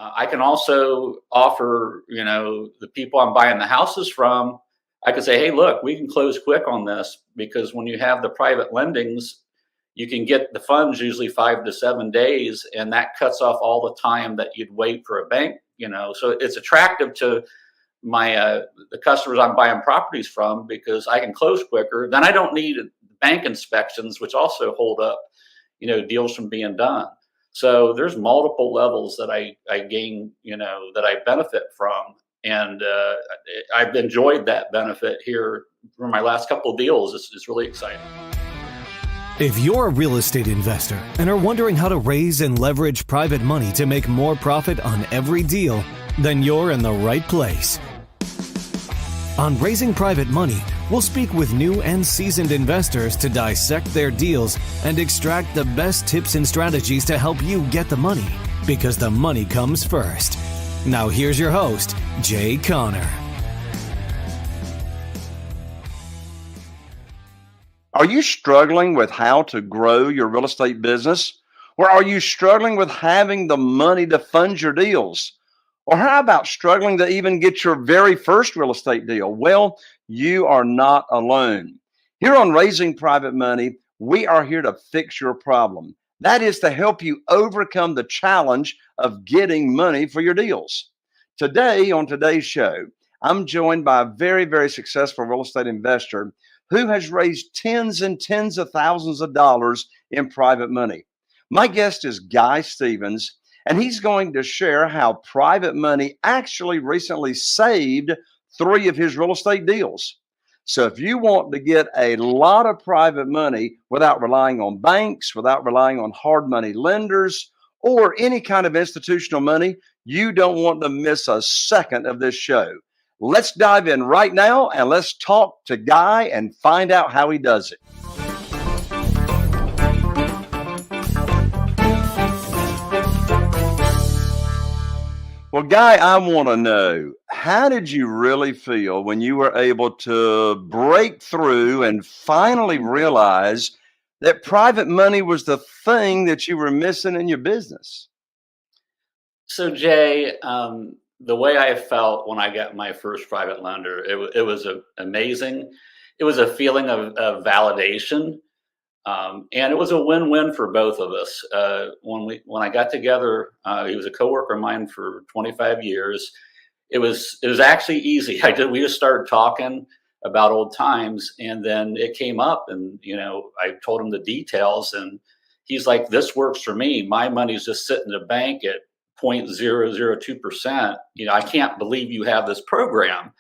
I can also offer, the people I'm buying the houses from, I can say, hey, look, we can close quick on this, because when you have the private lendings, you can get the funds usually 5 to 7 days, and that cuts off all the time that you'd wait for a bank. So it's attractive to my the customers I'm buying properties from, because I can close quicker. Then I don't need bank inspections, which also hold up, deals from being done. So there's multiple levels that I gain, that I benefit from, and I've enjoyed that benefit here for my last couple of deals. It's really exciting. If you're a real estate investor and are wondering how to raise and leverage private money to make more profit on every deal, then you're in the right place. On Raising Private Money, we'll speak with new and seasoned investors to dissect their deals and extract the best tips and strategies to help you get the money, because the money comes first. Now here's your host, Jay Conner. Are you struggling with how to grow your real estate business? Or are you struggling with having the money to fund your deals? Or how about struggling to even get your very first real estate deal? Well, you are not alone. Here on Raising Private Money, we are here to fix your problem. That is to help you overcome the challenge of getting money for your deals. Today, on today's show, I'm joined by a very, very successful real estate investor who has raised tens and tens of thousands of dollars in private money. My guest is Guy Stevens, and he's going to share how private money actually recently saved 3 of his real estate deals. So if you want to get a lot of private money without relying on banks, without relying on hard money lenders, or any kind of institutional money, you don't want to miss a second of this show. Let's dive in right now and let's talk to Guy and find out how he does it. Well, Guy, I want to know, how did you really feel when you were able to break through and finally realize that private money was the thing that you were missing in your business? So Jay, the way I felt when I got my first private lender, it was amazing. It was a feeling of validation, and it was a win-win for both of us. When I got together, he was a coworker of mine for 25 years. It was actually easy. We just started talking about old times, and then it came up, and I told him the details, and he's like, "This works for me. My money's just sitting in the bank at 0.002%. I can't believe you have this program."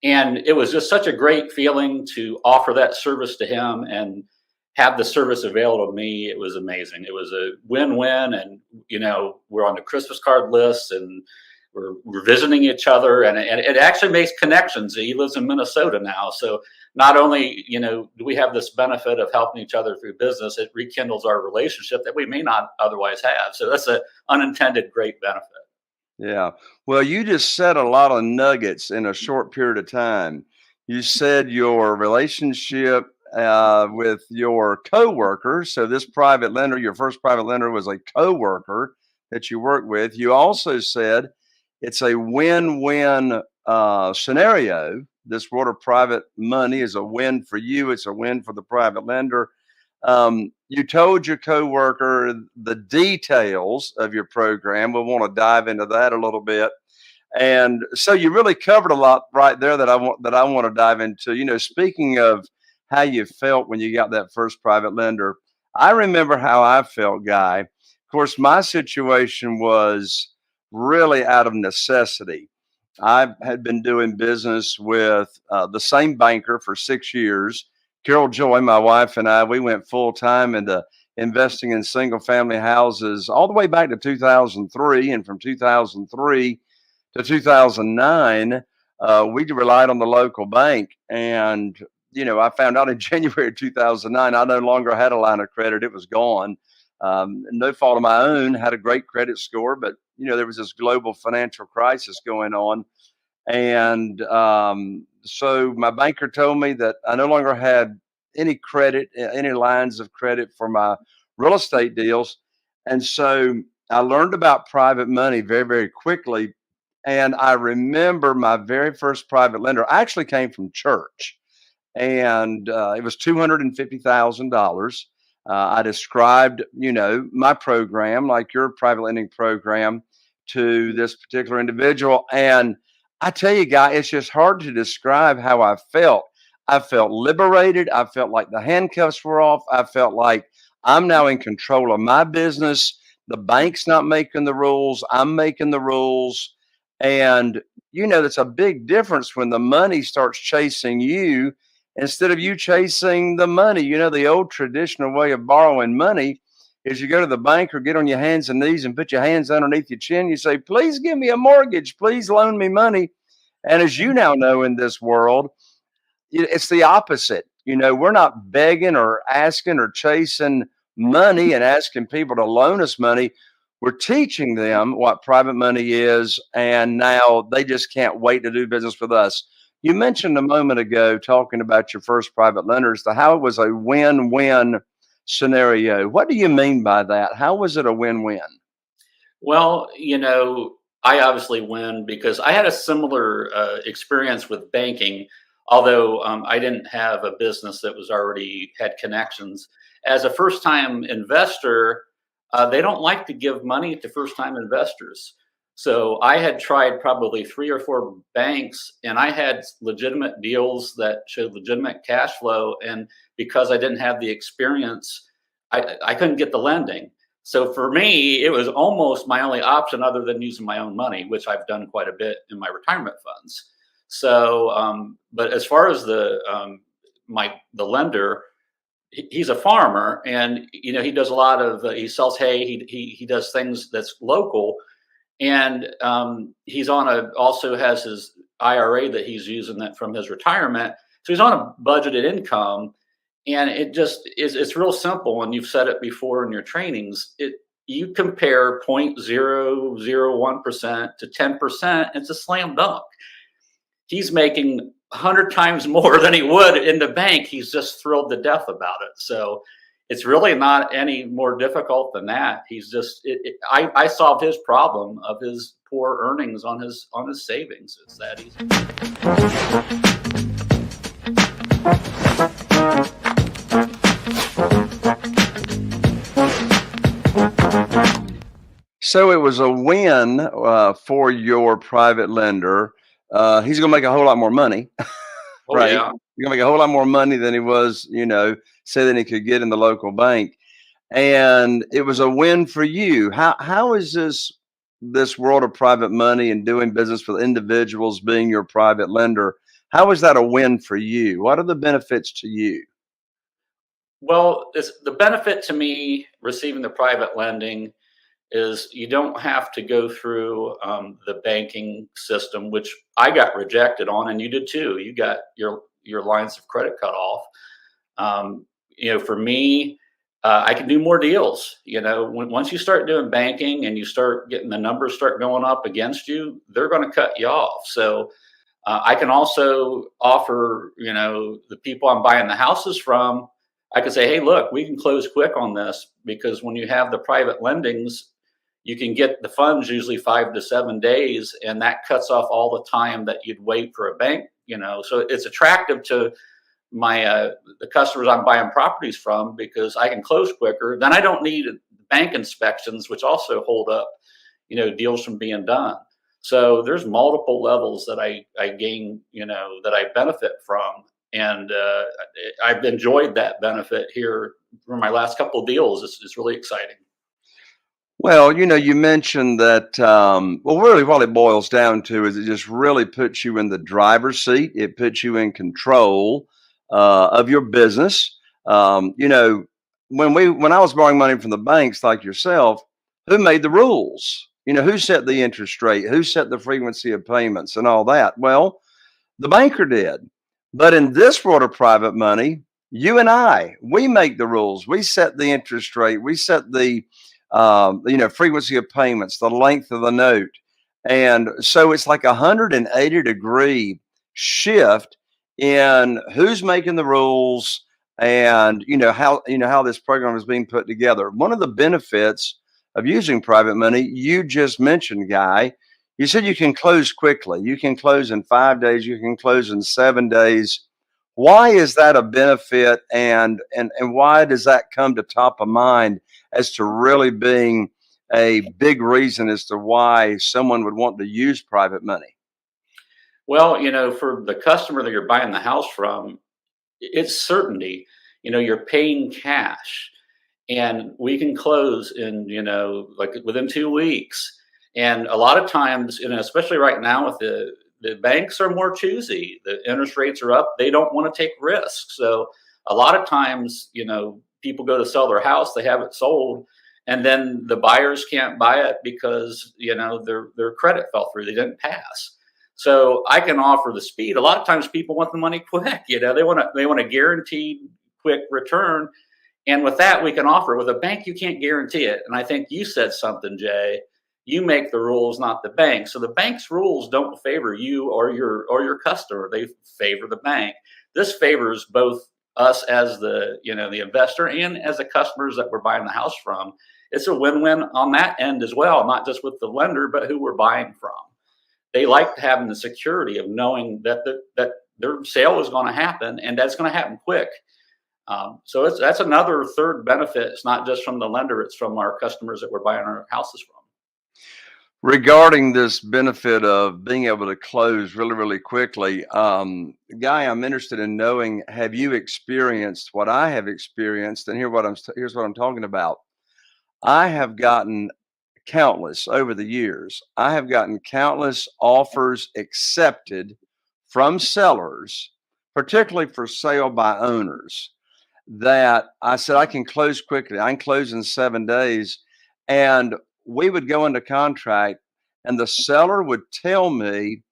And it was just such a great feeling to offer that service to him and have the service available to me. It was amazing. It was a win-win. And, we're on the Christmas card list, and we're visiting each other, and it actually makes connections. He lives in Minnesota now. So not only, do we have this benefit of helping each other through business, it rekindles our relationship that we may not otherwise have. So that's an unintended great benefit. Yeah. Well, you just said a lot of nuggets in a short period of time. You said your relationship with your coworker. So this private lender, your first private lender, was a coworker that you worked with. You also said it's a win-win scenario. This world of private money is a win for you. It's a win for the private lender. You told your coworker the details of your program. We'll want to dive into that a little bit. And so you really covered a lot right there that I want to dive into. Speaking of how you felt when you got that first private lender, I remember how I felt, Guy. Of course, my situation was really out of necessity. I had been doing business with the same banker for 6 years. Carol Joy, my wife, and I, we went full time into investing in single family houses all the way back to 2003. And from 2003 to 2009, we relied on the local bank. And, I found out in January of 2009, I no longer had a line of credit. It was gone. No fault of my own, had a great credit score, but, there was this global financial crisis going on. And so my banker told me that I no longer had any credit, any lines of credit for my real estate deals. And so I learned about private money very, very quickly. And I remember my very first private lender. I actually came from church, and it was $250,000. I described, my program, like your private lending program, to this particular individual. And I tell you, guy, it's just hard to describe how I felt. I felt liberated. I felt like the handcuffs were off. I felt like I'm now in control of my business. The bank's not making the rules. I'm making the rules. And, that's a big difference when the money starts chasing you instead of you chasing the money. The old traditional way of borrowing money is you go to the bank or get on your hands and knees and put your hands underneath your chin. You say, please give me a mortgage. Please loan me money. And as you now know, in this world, it's the opposite. We're not begging or asking or chasing money and asking people to loan us money. We're teaching them what private money is, and now they just can't wait to do business with us. You mentioned a moment ago, talking about your first private lenders, how it was a win-win scenario. What do you mean by that? How was it a win-win? Well, I obviously win because I had a similar experience with banking, although I didn't have a business that was already had connections. As a first-time investor, they don't like to give money to first-time investors. So I had tried probably 3 or 4 banks, and I had legitimate deals that showed legitimate cash flow. And because I didn't have the experience, I couldn't get the lending. So for me, it was almost my only option other than using my own money, which I've done quite a bit in my retirement funds. So, but as far as the lender, he's a farmer, and he does a lot of he sells hay. He does things that's local, and he's also has his IRA that he's using that from his retirement. So he's on a budgeted income. And it just it's real simple. And you've said it before in your trainings. You compare 0.001% to 10%, it's a slam dunk. He's making 100 times more than he would in the bank. He's just thrilled to death about it. So it's really not any more difficult than that. He's just I solved his problem of his poor earnings on his savings. It's that easy. So it was a win for your private lender. He's going to make a whole lot more money, right? Yeah. He's going to make a whole lot more money than he was, say that he could get in the local bank. And it was a win for you. How is this world of private money and doing business with individuals, being your private lender? How is that a win for you? What are the benefits to you? Well, the benefit to me receiving the private lending is you don't have to go through the banking system, which I got rejected on, and you did too. You got your lines of credit cut off. For me, I can do more deals. Once you start doing banking and you start getting the numbers start going up against you, they're going to cut you off. So I can also offer, the people I'm buying the houses from, I can say, hey, look, we can close quick on this, because when you have the private lendings, you can get the funds usually 5 to 7 days, and that cuts off all the time that you'd wait for a bank. So it's attractive to the customers I'm buying properties from, because I can close quicker. Then I don't need bank inspections, which also hold up, deals from being done. So there's multiple levels that I gain, that I benefit from. And I've enjoyed that benefit here for my last couple of deals. It's really exciting. Well, you mentioned that, really what it boils down to is it just really puts you in the driver's seat. It puts you in control of your business. When I was borrowing money from the banks like yourself, who made the rules? Who set the interest rate? Who set the frequency of payments and all that? Well, the banker did. But in this world of private money, you and we make the rules. We set the interest rate. We set the frequency of payments, the length of the note. And so it's like 180-degree shift in who's making the rules and, how this program is being put together. One of the benefits of using private money. You just mentioned, Guy, you said you can close quickly. You can close in 5 days. You can close in 7 days. Why is that a benefit, and why does that come to top of mind as to really being a big reason as to why someone would want to use private money? Well, for the customer that you're buying the house from, it's certainty. You're paying cash, and we can close in, like within 2 weeks. And a lot of times, especially right now with the banks are more choosy. The interest rates are up. They don't want to take risks. So a lot of times, people go to sell their house, they have it sold, and then the buyers can't buy it because, their credit fell through. They didn't pass. So I can offer the speed. A lot of times people want the money quick. They want a guaranteed quick return. And with that, we can offer. With a bank, you can't guarantee it. And I think you said something, Jay. You make the rules, not the bank. So the bank's rules don't favor you or your customer. They favor the bank. This favors both us as the investor and as the customers that we're buying the house from. It's a win-win on that end as well, not just with the lender, but who we're buying from. They like having the security of knowing that that their sale is going to happen, and that's going to happen quick. So that's another third benefit. It's not just from the lender; it's from our customers that we're buying our houses from. Regarding this benefit of being able to close really, really quickly, Guy, I'm interested in knowing: have you experienced what I have experienced? And here's what I'm talking about. I have gotten countless over the years. I have gotten countless offers accepted from sellers, particularly for sale by owners, that I said I can close quickly. I can close in 7 days. And we would go into contract, and the seller would tell me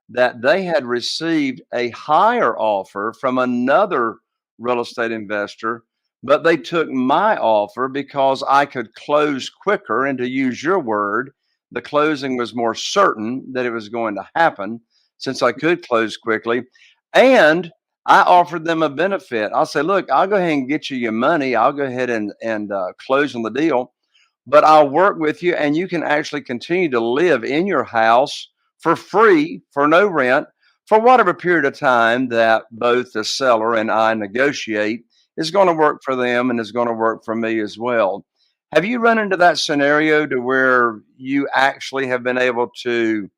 that they had received a higher offer from another real estate investor, but they took my offer because I could close quicker. And to use your word, the closing was more certain that it was going to happen since I could close quickly. And I offered them a benefit. I'll say, look, I'll go ahead and get you your money. I'll go ahead and close on the deal, but I'll work with you, and you can actually continue to live in your house for free, for no rent, for whatever period of time that both the seller and I negotiate is going to work for them and is going to work for me as well. Have you run into that scenario to where you actually have been able to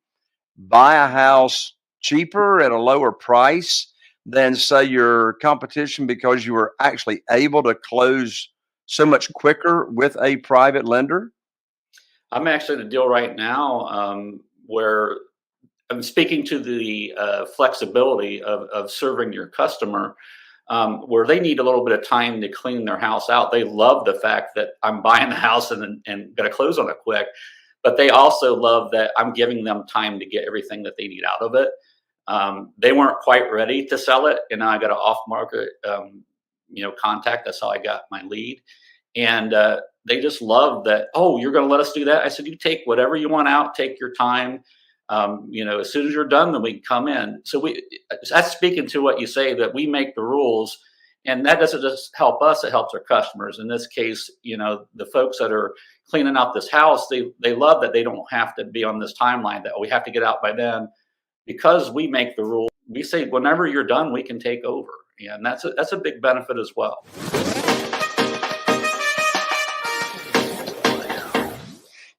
buy a house cheaper at a lower price than, say, your competition because you were actually able to close so much quicker with a private lender? I'm actually in a deal right now where I'm speaking to the flexibility of serving your customer, where they need a little bit of time to clean their house out. They love the fact that I'm buying the house and going to close on it quick, but they also love that I'm giving them time to get everything that they need out of it. They weren't quite ready to sell it, and now I got an off-market, contact. That's how I got my lead, and they just love that. Oh, you're going to let us do that? I said, you take whatever you want out. Take your time. As soon as you're done, then we can come in. So that's speaking to what you say, that we make the rules, and that doesn't just help us, it helps our customers. In this case, the folks that are cleaning out this house, they love that they don't have to be on this timeline that we have to get out by then, because we make the rule. We say, whenever you're done, we can take over. And that's a big benefit as well.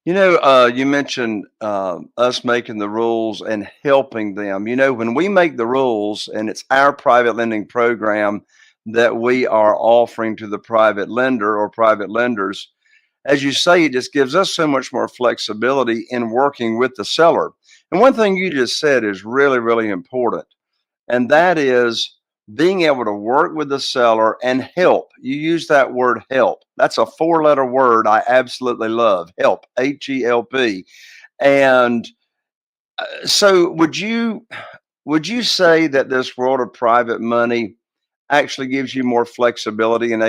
You mentioned us making the rules and helping them. When we make the rules, and it's our private lending program that we are offering to the private lender or private lenders, as you say, it just gives us so much more flexibility in working with the seller. And one thing you just said is really, really important, and that is being able to work with the seller and help. You use that word help. That's a 4-letter word I absolutely love. Help, H-E-L-P. And so would you say that this world of private money actually gives you more flexibility and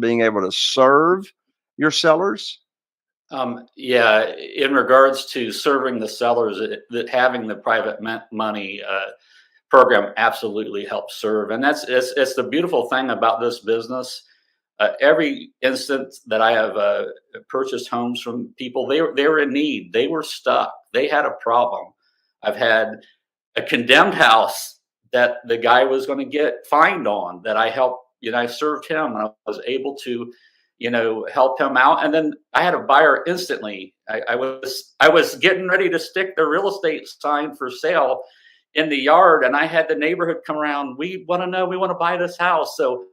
being able to serve your sellers? Yeah, in regards to serving the sellers, that having the private money program absolutely helps serve. And it's the beautiful thing about this business. every instance that I have purchased homes from people, they were in need. They were stuck. They had a problem. I've had a condemned house that the guy was going to get fined on, that I helped, I served him, and I was able to, help him out. And then I had a buyer instantly. I was getting ready to stick the real estate sign for sale in the yard, and I had the neighborhood come around. We want to buy this house. So,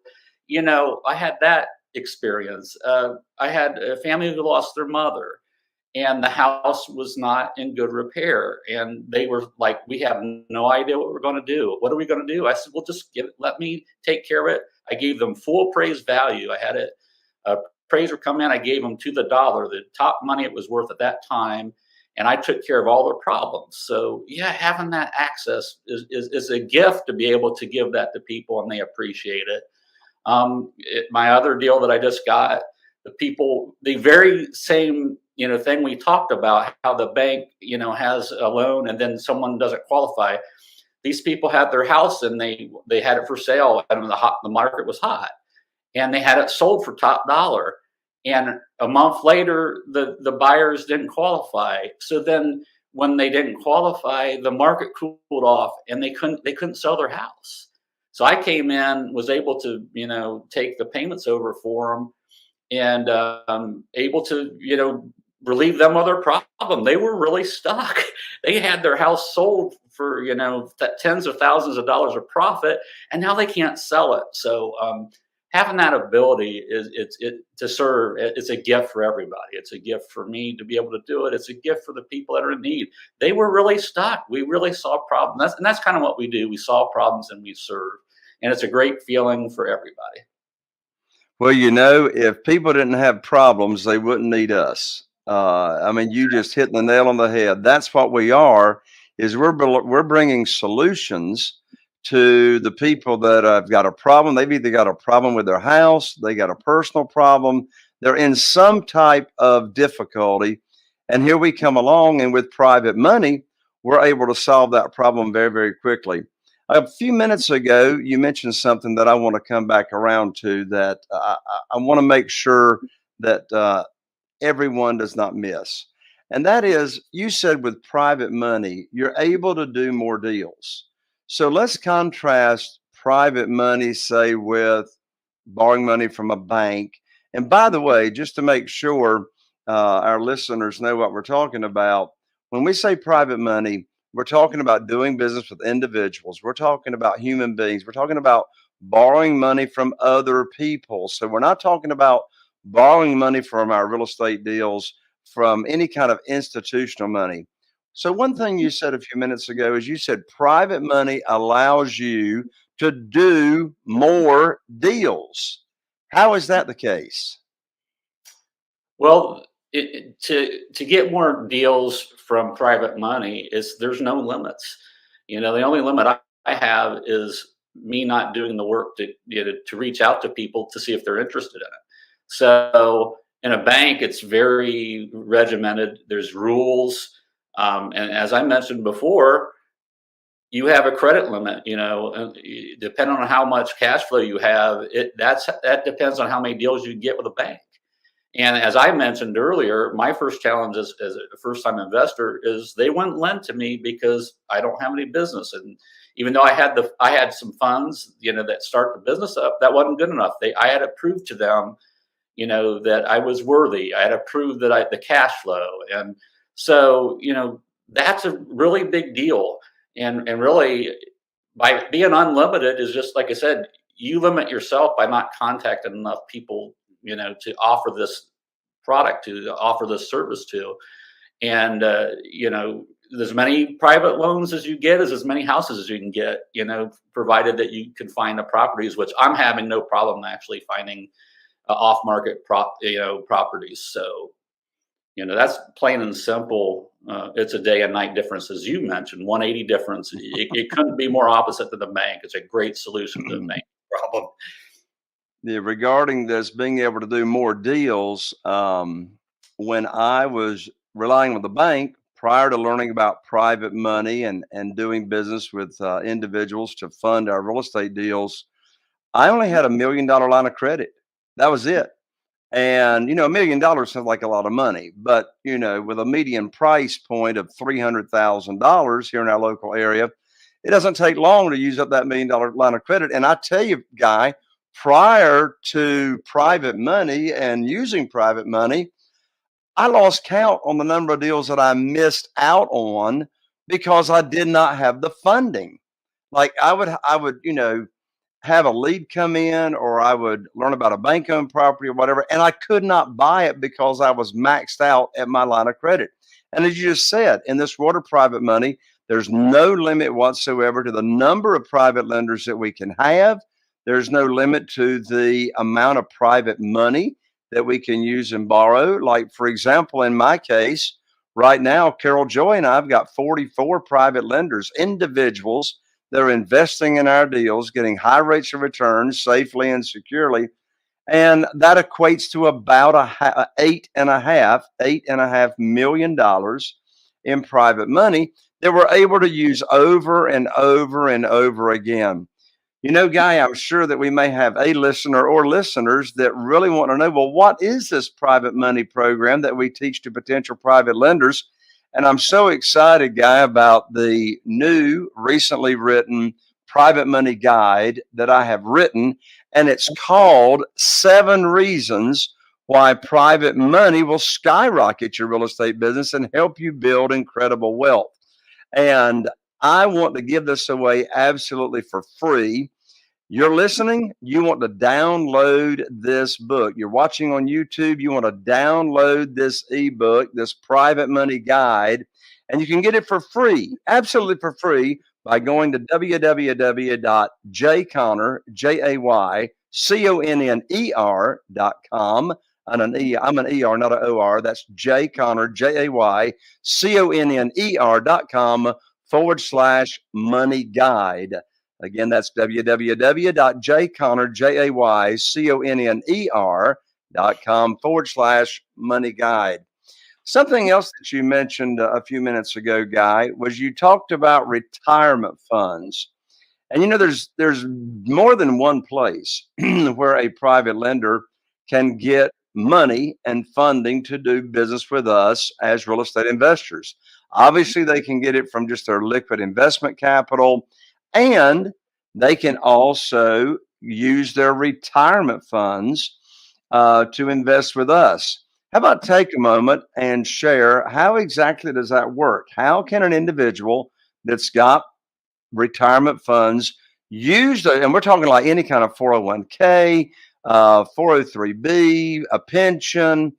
I had that experience. I had a family who lost their mother, and the house was not in good repair. And they were like, we have no idea what we're going to do. What are we going to do? I said, well, just let me take care of it. I gave them full appraised value. I had a appraiser come in. I gave them to the dollar, the top money it was worth at that time. And I took care of all their problems. So yeah, having that access is a gift, to be able to give that to people, and they appreciate it. My other deal that I just got, the very same, thing we talked about, how the bank, has a loan and then someone doesn't qualify. These people had their house and they had it for sale, and the market was hot, and they had it sold for top dollar. And a month later, the buyers didn't qualify. So then when they didn't qualify, the market cooled off and they couldn't sell their house. So I came in, was able to, take the payments over for them, and able to, relieve them of their problem. They were really stuck. They had their house sold for, tens of thousands of dollars of profit, and now they can't sell it. So having that ability to serve, it's a gift for everybody. It's a gift for me to be able to do it. It's a gift for the people that are in need. They were really stuck. We really saw problems. That's kind of what we do. We solve problems and we serve. And it's a great feeling for everybody. Well, if people didn't have problems, they wouldn't need us. You just hit the nail on the head. That's what we are, is we're bringing solutions to the people that have got a problem. They've either got a problem with their house, they got a personal problem, they're in some type of difficulty. And here we come along, and with private money, we're able to solve that problem very, very quickly. A few minutes ago, you mentioned something that I want to come back around to, that I want to make sure that everyone does not miss. And that is, you said with private money, you're able to do more deals. So let's contrast private money, say, with borrowing money from a bank. And by the way, just to make sure our listeners know what we're talking about, when we say private money, we're talking about doing business with individuals. We're talking about human beings. We're talking about borrowing money from other people. So we're not talking about borrowing money from our real estate deals from any kind of institutional money. So one thing you said a few minutes ago is, you said private money allows you to do more deals. How is that the case? Well, to get more deals from private money, there's no limits. The only limit I have is me not doing the work to reach out to people to see if they're interested in it. So in a bank, it's very regimented. There's rules. And as I mentioned before, you have a credit limit, depending on how much cash flow you have, that depends on how many deals you get with a bank. And as I mentioned earlier, my first challenge as a first-time investor is they wouldn't lend to me because I don't have any business. And even though I had some funds, that start the business up, that wasn't good enough. I had to prove to them, that I was worthy. I had to prove that the cash flow. And so, that's a really big deal. And really, by being unlimited is just, like I said, you limit yourself by not contacting enough people, to offer this product, to offer this service to. And, as many private loans as you get is as many houses as you can get, provided that you can find the properties, which I'm having no problem actually finding off-market properties. So, that's plain and simple. It's a day and night difference, as you mentioned, 180 difference. It couldn't be more opposite to the bank. It's a great solution to the bank problem. Yeah, regarding this being able to do more deals, when I was relying on the bank prior to learning about private money and doing business with individuals to fund our real estate deals, I only had $1 million line of credit. That was it. And, $1 million sounds like a lot of money, but, with a median price point of $300,000 here in our local area, it doesn't take long to use up that $1 million line of credit. And I tell you, Guy, prior to private money and using private money, I lost count on the number of deals that I missed out on because I did not have the funding. Like I would, have a lead come in, or I would learn about a bank owned property or whatever, and I could not buy it because I was maxed out at my line of credit. And as you just said, in this world of private money, there's no limit whatsoever to the number of private lenders that we can have. There's no limit to the amount of private money that we can use and borrow. Like, for example, in my case, right now, Carol Joy and I have got 44 private lenders, individuals that are investing in our deals, getting high rates of return safely and securely. And that equates to about $8.5 million in private money that we're able to use over and over and over again. Guy, I'm sure that we may have a listener or listeners that really want to know, well, what is this private money program that we teach to potential private lenders? And I'm so excited, Guy, about the new, recently written private money guide that I have written. And it's called 7 Reasons Why Private Money Will Skyrocket Your Real Estate Business and Help You Build Incredible Wealth. And I want to give this away absolutely for free. You're listening, you want to download this book. You're watching on YouTube, you want to download this ebook, this private money guide, and you can get it for free, absolutely for free, by going to www.jayconner.com. I'm an ER, not an OR. That's Jay Conner, JayConner.com/money guide. Again, that's www.jayconner.com/money guide. Something else that you mentioned a few minutes ago, Guy, was you talked about retirement funds. And there's more than one place where a private lender can get money and funding to do business with us as real estate investors. Obviously, they can get it from just their liquid investment capital, and they can also use their retirement funds to invest with us. How about take a moment and share, how exactly does that work? How can an individual that's got retirement funds use, and we're talking like any kind of 401k, 403b, a pension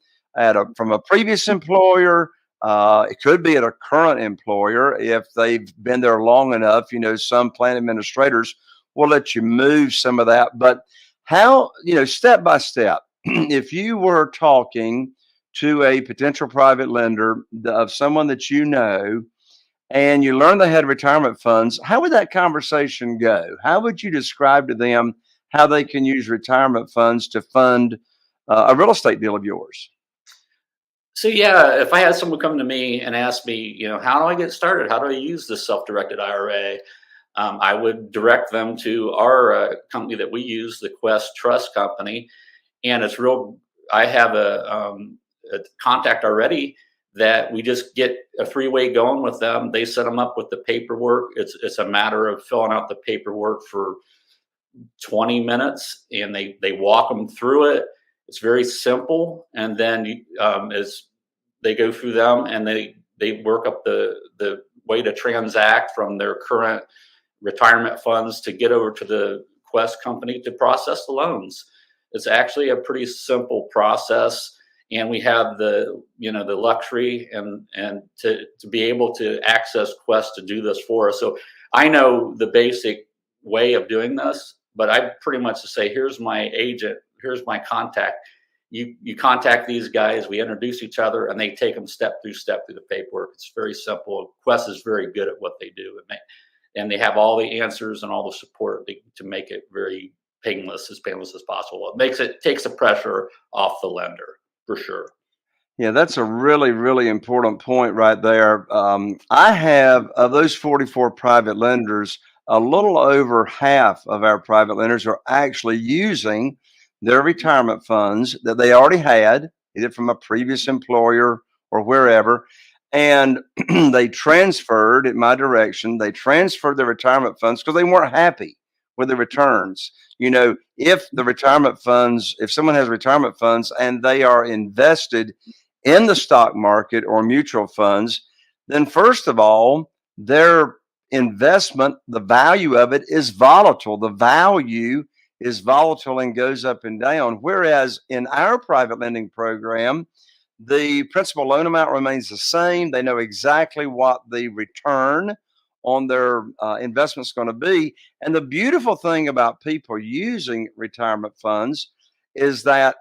from a previous employer. It could be at a current employer if they've been there long enough. Some plan administrators will let you move some of that. But how, step by step, if you were talking to a potential private lender of someone that and you learned they had retirement funds, how would that conversation go? How would you describe to them how they can use retirement funds to fund a real estate deal of yours? So yeah, if I had someone come to me and ask me, how do I get started? How do I use this self-directed IRA? I would direct them to our company that we use, the Quest Trust Company, and it's real. I have a contact already that we just get a three-way going with them. They set them up with the paperwork. It's a matter of filling out the paperwork for 20 minutes, and they walk them through it. It's very simple, and then as they go through them, and they work up the way to transact from their current retirement funds to get over to the Quest company to process the loans. It's actually a pretty simple process, and we have the luxury and to be able to access Quest to do this for us. So I know the basic way of doing this, but I pretty much say, here's my agent, here's my contact. You contact these guys, we introduce each other, and they take them step through the paperwork. It's very simple. Quest is very good at what they do, and they have all the answers and all the support to make it very painless as possible. It takes the pressure off the lender for sure. Yeah, that's a really, really important point right there. I have, of those 44 private lenders, a little over half of our private lenders are actually using their retirement funds that they already had, either from a previous employer or wherever, and they transferred in my direction. They transferred their retirement funds because they weren't happy with the returns. If the retirement funds, if someone has retirement funds and they are invested in the stock market or mutual funds, then first of all, their investment, the value of it is volatile. The value is volatile and goes up and down. Whereas in our private lending program, the principal loan amount remains the same. They know exactly what the return on their investment is going to be. And the beautiful thing about people using retirement funds is that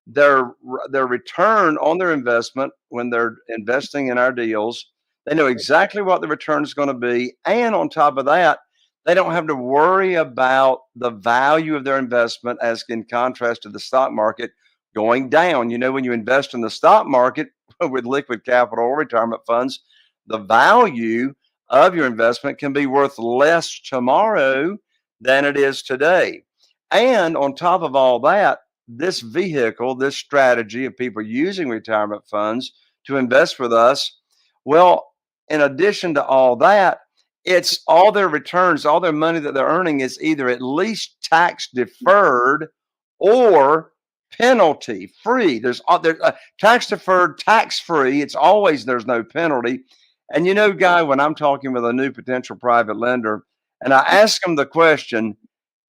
their return on their investment when they're investing in our deals, they know exactly what the return is going to be. And on top of that, they don't have to worry about the value of their investment as in contrast to the stock market going down. When you invest in the stock market with liquid capital or retirement funds, the value of your investment can be worth less tomorrow than it is today. And on top of all that, this vehicle, this strategy of people using retirement funds to invest with us, well, in addition to all that, it's all their returns, all their money that they're earning is either at least tax deferred or penalty free. There's tax deferred, tax free. It's always there's no penalty. And Guy, when I'm talking with a new potential private lender and I ask them the question,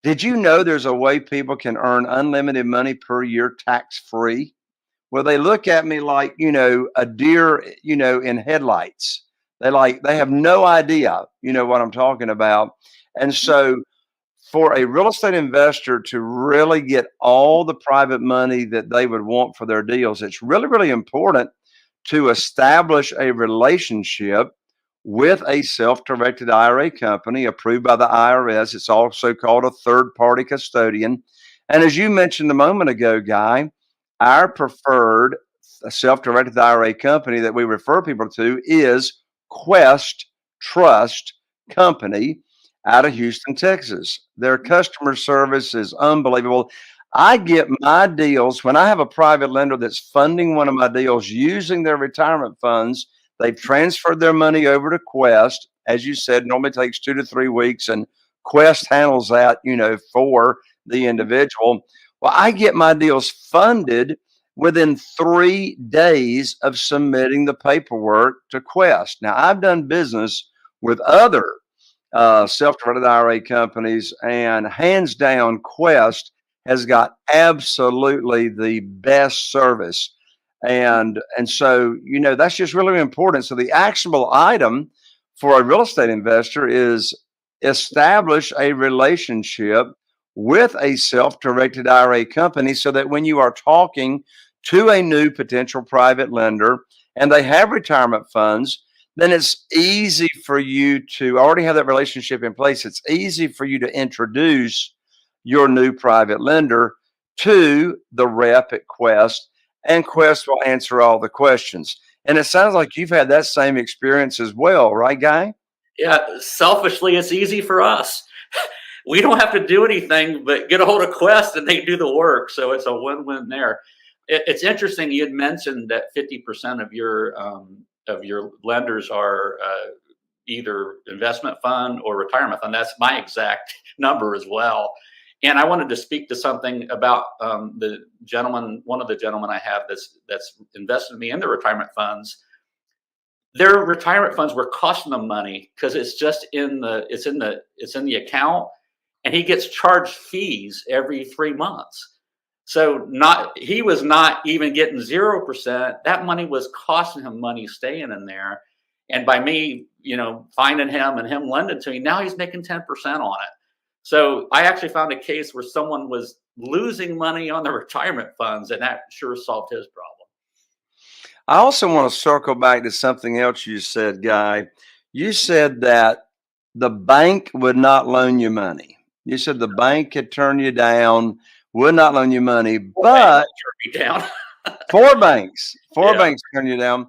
did you know there's a way people can earn unlimited money per year tax free? Well, they look at me like, a deer, in headlights. They have no idea, what I'm talking about. And so for a real estate investor to really get all the private money that they would want for their deals, it's really, really important to establish a relationship with a self-directed IRA company approved by the IRS. It's also called a third-party custodian. And as you mentioned a moment ago, Guy, our preferred self-directed IRA company that we refer people to is Quest Trust Company out of Houston, Texas. Their customer service is unbelievable. I get my deals when I have a private lender that's funding one of my deals using their retirement funds. They've transferred their money over to Quest. As you said, normally takes 2 to 3 weeks, and Quest handles that, for the individual. Well, I get my deals funded within 3 days of submitting the paperwork to Quest. Now, I've done business with other self-directed IRA companies, and hands down, Quest has got absolutely the best service. And so, that's just really important. So the actionable item for a real estate investor is establish a relationship with a self-directed IRA company so that when you are talking to a new potential private lender and they have retirement funds, then it's easy for you to already have that relationship in place. It's easy for you to introduce your new private lender to the rep at Quest, and Quest will answer all the questions. And it sounds like you've had that same experience as well, right, Guy? Yeah, selfishly, it's easy for us. We don't have to do anything but get a hold of Quest and they do the work. So it's a win-win there. It's interesting. You had mentioned that 50% of your lenders are either investment fund or retirement fund. That's my exact number as well. And I wanted to speak to something about the gentleman, one of the gentlemen I have that's invested me in the retirement funds. Their retirement funds were costing them money because it's just in the account, and he gets charged fees every 3 months. So he was not even getting 0%. That money was costing him money staying in there. And by me, finding him and him lending to me, now he's making 10% on it. So I actually found a case where someone was losing money on the retirement funds, and that sure solved his problem. I also want to circle back to something else you said, Guy. You said that the bank would not loan you money. You said the bank could turn you down, would not loan you money, but turn me down. four banks turn you down,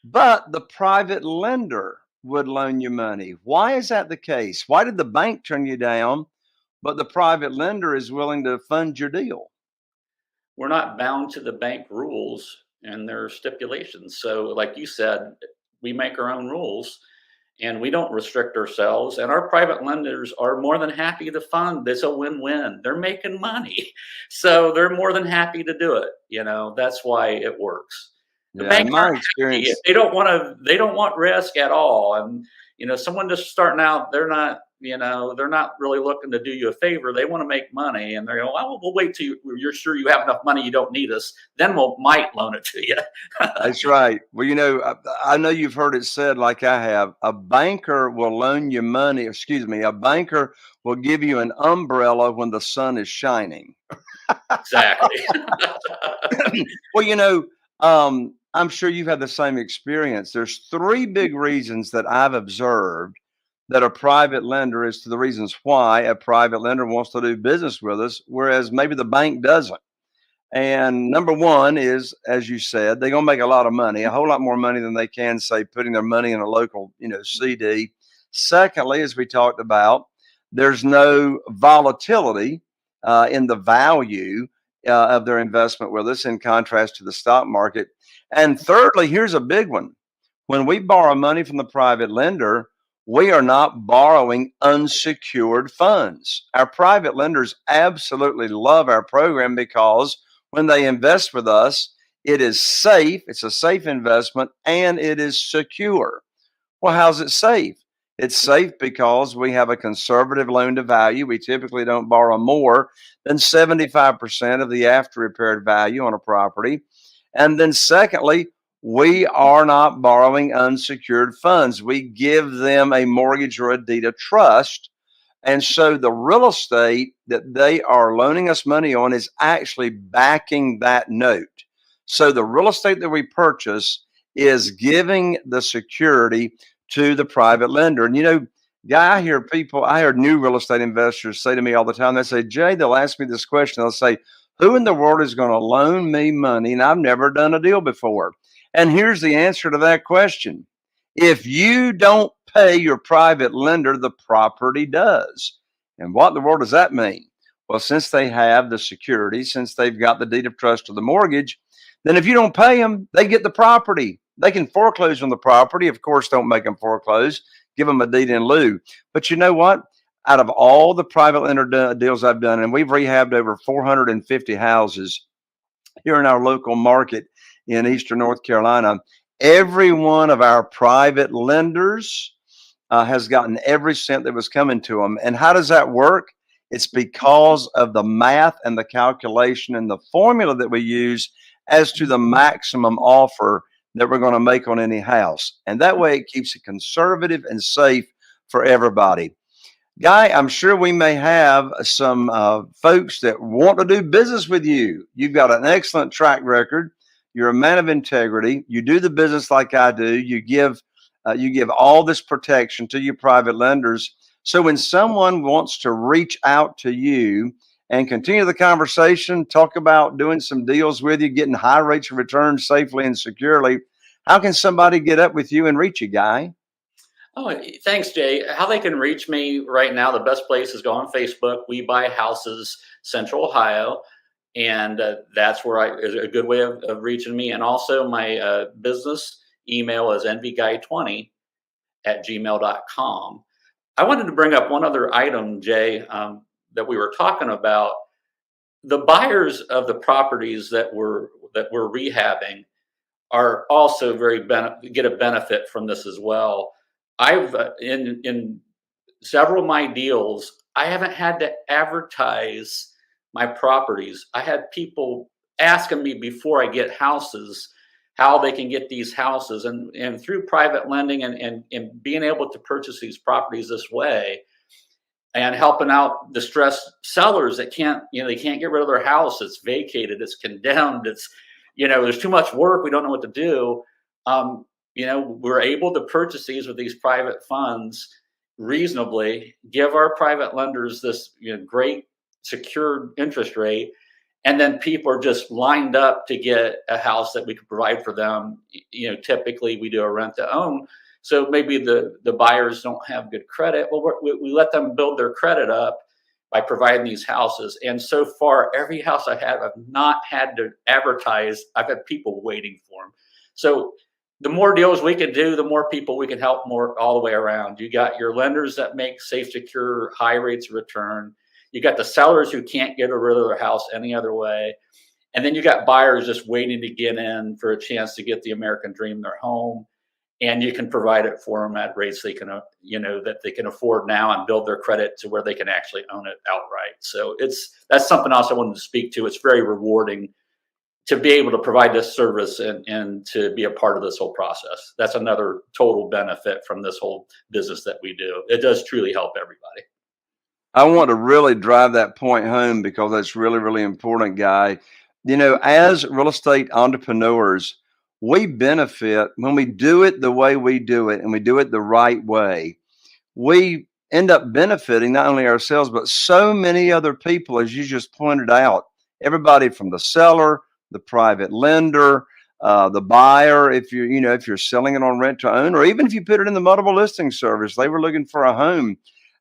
but the private lender would loan you money. Why is that the case? Why did the bank turn you down, but the private lender is willing to fund your deal? we're not bound to the bank rules and their stipulations. So, like you said, we make our own rules and we don't restrict ourselves. And our private lenders are more than happy to fund. It's a win-win. They're making money, so they're more than happy to do it. That's why it works. The Yeah, in banks my aren't happy. experience, They don't want to. They don't want risk at all. And someone just starting out, they're not. They're not really looking to do you a favor. They want to make money, and they're going, "Well, we'll wait till you're sure you have enough money. You don't need us. Then might loan it to you." that's right. Well, I know you've heard it said like I have, a banker will loan you money, excuse me, a banker will give you an umbrella when the sun is shining. Exactly. Well, I'm sure you've had the same experience. There's three big reasons that I've observed that a private lender is to the reasons why a private lender wants to do business with us, whereas maybe the bank doesn't. And number one is, as you said, they're going to make a lot of money, a whole lot more money than they can, say, putting their money in a local, CD. Secondly, as we talked about, there's no volatility in the value of their investment with us in contrast to the stock market. And thirdly, here's a big one. When we borrow money from the private lender, we are not borrowing unsecured funds. Our private lenders absolutely love our program because when they invest with us, it is safe, it's a safe investment, and it is secure. Well, how's it safe? It's safe because we have a conservative loan to value. We typically don't borrow more than 75% of the after repaired value on a property. And then secondly, we are not borrowing unsecured funds. We give them a mortgage or a deed of trust. And so the real estate that they are loaning us money on is actually backing that note. So the real estate that we purchase is giving the security to the private lender. And Guy, I hear new real estate investors say to me all the time, they say, Jay, they'll ask me this question. They'll say, who in the world is going to loan me money? And I've never done a deal before. And here's the answer to that question. If you don't pay your private lender, the property does. And what in the world does that mean? Well, since they have the security, since they've got the deed of trust or the mortgage, then if you don't pay them, they get the property. They can foreclose on the property. Of course, don't make them foreclose. Give them a deed in lieu. But you know what? Out of all the private lender deals I've done, and we've rehabbed over 450 houses here in our local market in Eastern North Carolina, every one of our private lenders has gotten every cent that was coming to them. And how does that work? It's because of the math and the calculation and the formula that we use as to the maximum offer that we're going to make on any house. And that way it keeps it conservative and safe for everybody. Guy, I'm sure we may have some folks that want to do business with you. You've got an excellent track record. You're a man of integrity. You do the business like I do. You give all this protection to your private lenders. So when someone wants to reach out to you and continue the conversation, talk about doing some deals with you, getting high rates of return safely and securely, how can somebody get up with you and reach you, Guy? Oh, thanks, Jay. How they can reach me right now, the best place is go on Facebook. We Buy Houses Central Ohio. And that's where is a good way of reaching me. And also my business email is envyguy20@gmail.com. I wanted to bring up one other item, Jay, that we were talking about. The buyers of the properties that we're rehabbing are also get a benefit from this as well. I've in several of my deals, I haven't had to advertise my properties. I had people asking me before I get houses how they can get these houses, and through private lending and being able to purchase these properties this way and helping out distressed sellers that they can't get rid of their house. It's vacated, it's condemned, it's there's too much work, we don't know what to do. We're able to purchase these with these private funds reasonably, give our private lenders this great secured interest rate, and then people are just lined up to get a house that we could provide for them. Typically we do a rent to own, so maybe the buyers don't have good credit. Well, we let them build their credit up, by providing these houses. And so far, every house I have, I've not had to advertise. I've had people waiting for them. So the more deals we can do, the more people we can help more all the way around. You got your lenders that make safe, secure, high rates of return. You got the sellers who can't get rid of their house any other way. And then you got buyers just waiting to get in for a chance to get the American dream, their home. And you can provide it for them at rates they can, that they can afford now and build their credit to where they can actually own it outright. So that's something else I wanted to speak to. It's very rewarding to be able to provide this service and to be a part of this whole process. That's another total benefit from this whole business that we do. It does truly help everybody. I want to really drive that point home because that's really, really important, Guy. As real estate entrepreneurs, we benefit when we do it the way we do it and we do it the right way. We end up benefiting not only ourselves, but so many other people, as you just pointed out. Everybody from the seller, the private lender, the buyer, if you're selling it on rent to own, or even if you put it in the multiple listing service, they were looking for a home.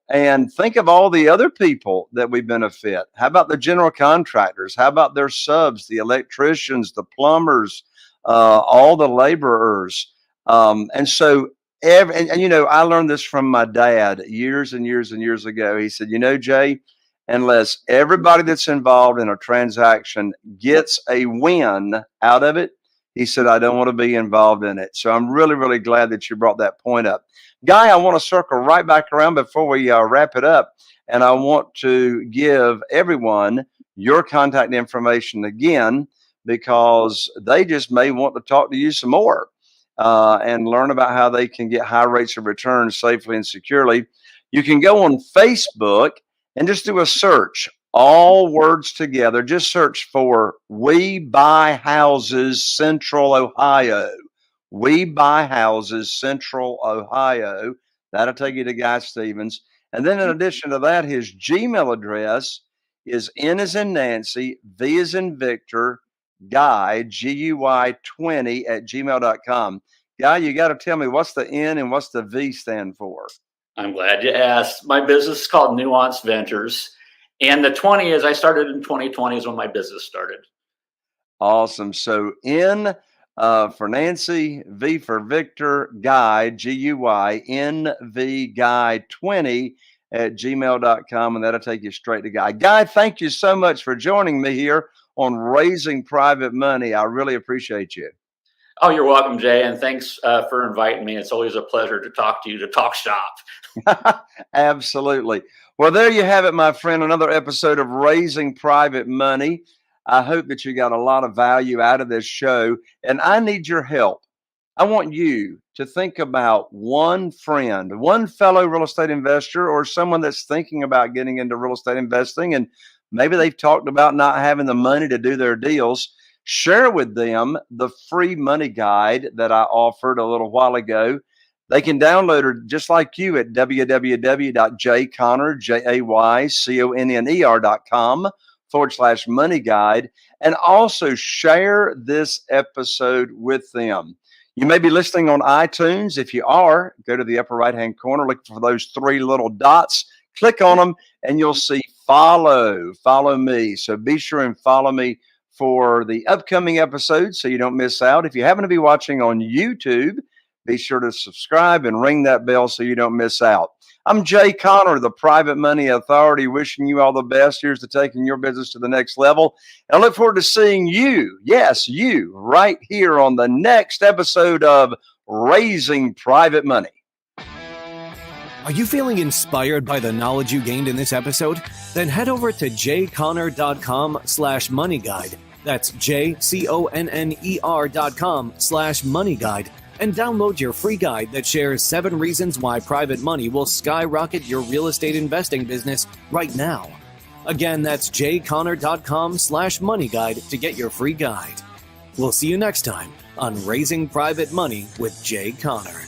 And think of all the other people that we benefit. How about the general contractors? How about their subs, the electricians, the plumbers, all the laborers? And so, I learned this from my dad years and years and years ago. He said, Jay, unless everybody that's involved in a transaction gets a win out of it, he said, I don't want to be involved in it. So I'm really, really glad that you brought that point up. Guy, I want to circle right back around before we wrap it up. And I want to give everyone your contact information again, because they just may want to talk to you some more and learn about how they can get high rates of return safely and securely. You can go on Facebook and just do a search, all words together. Just search for We Buy Houses Central Ohio. We Buy Houses Central Ohio. That'll take you to Guy Stevens. And then in addition to that, his Gmail address is N as in Nancy, V as in Victor, Guy, Guy 20 at gmail.com. Guy, you got to tell me, what's the N and what's the V stand for? I'm glad you asked. My business is called Nuance Ventures. And the 20 is I started in 2020 is when my business started. Awesome. So N for Nancy, V for Victor, Guy, Guy, NV Guy 20 at gmail.com. And that'll take you straight to Guy. Guy, thank you so much for joining me here on Raising Private Money. I really appreciate you. Oh, you're welcome, Jay. And thanks for inviting me. It's always a pleasure to talk to you, to talk shop. Absolutely. Well, there you have it, my friend. Another episode of Raising Private Money. I hope that you got a lot of value out of this show, and I need your help. I want you to think about one friend, one fellow real estate investor, or someone that's thinking about getting into real estate investing, and maybe they've talked about not having the money to do their deals. Share with them the free money guide that I offered a little while ago. They can download it just like you at www.jayconner.com/money guide, and also share this episode with them. You may be listening on iTunes. If you are, go to the upper right-hand corner, look for those three little dots, click on them, and you'll see follow me. So be sure and follow me for the upcoming episodes so you don't miss out. If you happen to be watching on YouTube, be sure to subscribe and ring that bell so you don't miss out. I'm Jay Conner, the Private Money Authority, wishing you all the best. Here's to taking your business to the next level. And I look forward to seeing you, yes, you, right here on the next episode of Raising Private Money. Are you feeling inspired by the knowledge you gained in this episode? Then head over to jayconner.com/money guide. That's JCONNER.com/money guide. And download your free guide that shares 7 reasons why private money will skyrocket your real estate investing business right now. Again, that's jayconner.com/money guide to get your free guide. We'll see you next time on Raising Private Money with Jay Conner.